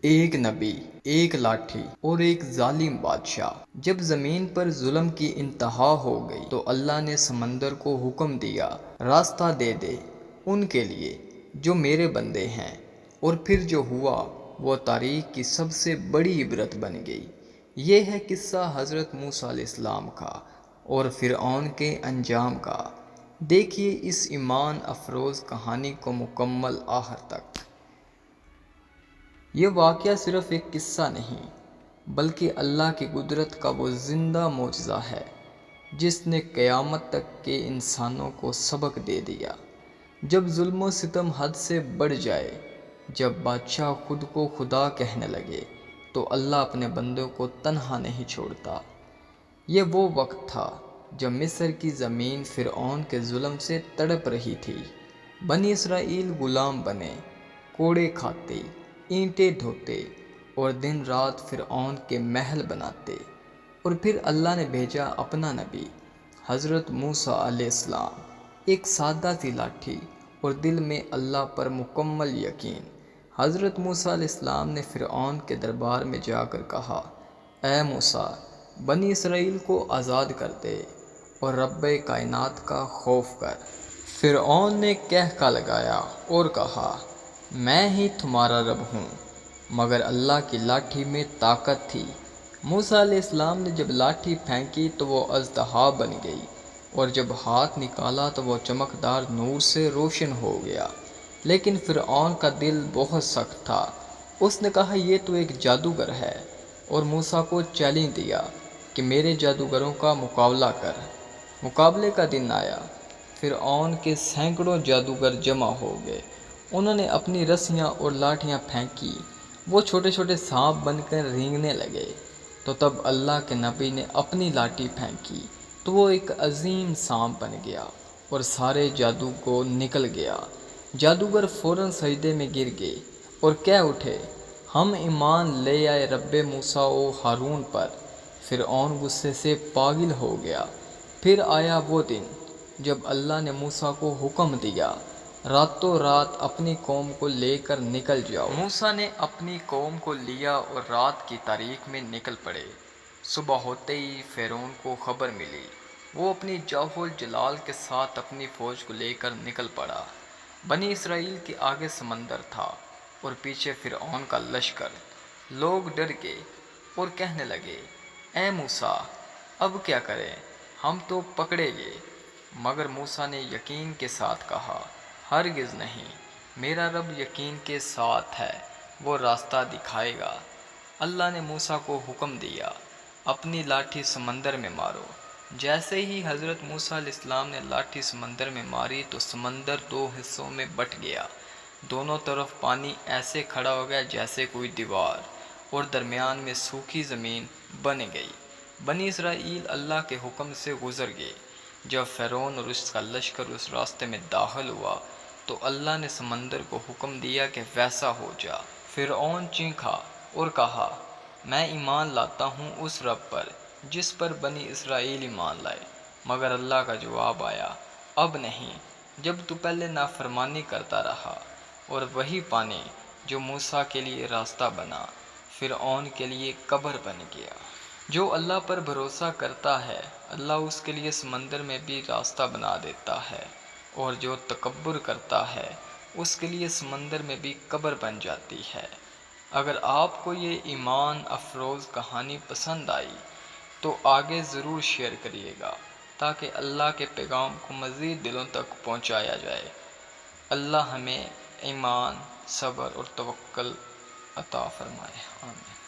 ایک نبی، ایک لاٹھی اور ایک ظالم بادشاہ۔ جب زمین پر ظلم کی انتہا ہو گئی تو اللہ نے سمندر کو حکم دیا، راستہ دے دے ان کے لیے جو میرے بندے ہیں، اور پھر جو ہوا وہ تاریخ کی سب سے بڑی عبرت بن گئی۔ یہ ہے قصہ حضرت موسیٰ علیہ السلام کا اور فرعون کے انجام کا۔ دیکھیے اس ایمان افروز کہانی کو مکمل آخر تک۔ یہ واقعہ صرف ایک قصہ نہیں، بلکہ اللہ کی قدرت کا وہ زندہ معجزہ ہے جس نے قیامت تک کے انسانوں کو سبق دے دیا۔ جب ظلم و ستم حد سے بڑھ جائے، جب بادشاہ خود کو خدا کہنے لگے، تو اللہ اپنے بندوں کو تنہا نہیں چھوڑتا۔ یہ وہ وقت تھا جب مصر کی زمین فرعون کے ظلم سے تڑپ رہی تھی۔ بنی اسرائیل غلام بنے، کوڑے کھاتے، اینٹیں ڈھوتے اور دن رات فرعون کے محل بناتے، اور پھر اللہ نے بھیجا اپنا نبی حضرت موسیٰ علیہ السلام، ایک سادہ سی لاٹھی اور دل میں اللہ پر مکمل یقین۔ حضرت موسیٰ علیہ السلام نے فرعون کے دربار میں جا کر کہا، اے موسیٰ، بنی اسرائیل کو آزاد کر دے اور رب کائنات کا خوف کر۔ فرعون نے کہکا لگایا اور کہا، میں ہی تمہارا رب ہوں۔ مگر اللہ کی لاٹھی میں طاقت تھی۔ موسیٰ علیہ السلام نے جب لاٹھی پھینکی تو وہ اژدہا بن گئی، اور جب ہاتھ نکالا تو وہ چمکدار نور سے روشن ہو گیا۔ لیکن فرعون کا دل بہت سخت تھا۔ اس نے کہا، یہ تو ایک جادوگر ہے، اور موسیٰ کو چیلنج دیا کہ میرے جادوگروں کا مقابلہ کر۔ مقابلے کا دن آیا۔ فرعون کے سینکڑوں جادوگر جمع ہو گئے۔ انہوں نے اپنی رسیاں اور لاٹھیاں پھینکی۔ وہ چھوٹے چھوٹے سانپ بن کر رینگنے لگے۔ تو تب اللہ کے نبی نے اپنی لاٹھی پھینکی تو وہ ایک عظیم سانپ بن گیا اور سارے جادو کو نکل گیا۔ جادوگر فوراً سجدے میں گر گئے اور کہہ اٹھے، ہم ایمان لے آئے رب موسیٰ و ہارون پر۔ فرعون غصے سے پاگل ہو گیا۔ پھر آیا وہ دن جب اللہ نے موسیٰ کو حکم دیا، راتوں رات اپنی قوم کو لے کر نکل جاؤ۔ موسیٰ نے اپنی قوم کو لیا اور رات کی تاریک میں نکل پڑے۔ صبح ہوتے ہی فرعون کو خبر ملی۔ وہ اپنی جاہ و جلال کے ساتھ اپنی فوج کو لے کر نکل پڑا۔ بنی اسرائیل کے آگے سمندر تھا اور پیچھے فرعون کا لشکر۔ لوگ ڈر گئے اور کہنے لگے، اے موسیٰ، اب کیا کریں؟ ہم تو پکڑے گئے۔ مگر موسیٰ نے یقین کے ساتھ کہا، ہرگز نہیں، میرا رب یقین کے ساتھ ہے، وہ راستہ دکھائے گا۔ اللہ نے موسیٰ کو حکم دیا، اپنی لاٹھی سمندر میں مارو۔ جیسے ہی حضرت موسیٰ علیہ السلام نے لاٹھی سمندر میں ماری تو سمندر دو حصوں میں بٹ گیا۔ دونوں طرف پانی ایسے کھڑا ہو گیا جیسے کوئی دیوار، اور درمیان میں سوکھی زمین بن گئی۔ بنی اسرائیل اللہ کے حکم سے گزر گئے۔ جب فرعون اور اس کا لشکر اس راستے میں داخل ہوا تو اللہ نے سمندر کو حکم دیا کہ ویسا ہو جا۔ فرعون چیخا اور کہا، میں ایمان لاتا ہوں اس رب پر جس پر بنی اسرائیل ایمان لائے۔ مگر اللہ کا جواب آیا، اب نہیں، جب تو پہلے نافرمانی کرتا رہا۔ اور وہی پانی جو موسیٰ کے لیے راستہ بنا، فرعون کے لیے قبر بن گیا۔ جو اللہ پر بھروسہ کرتا ہے، اللہ اس کے لیے سمندر میں بھی راستہ بنا دیتا ہے، اور جو تکبر کرتا ہے اس کے لیے سمندر میں بھی قبر بن جاتی ہے۔ اگر آپ کو یہ ایمان افروز کہانی پسند آئی تو آگے ضرور شیئر کریے گا تاکہ اللہ کے پیغام کو مزید دلوں تک پہنچایا جائے۔ اللہ ہمیں ایمان، صبر اور توکل عطا فرمائے۔ آمین۔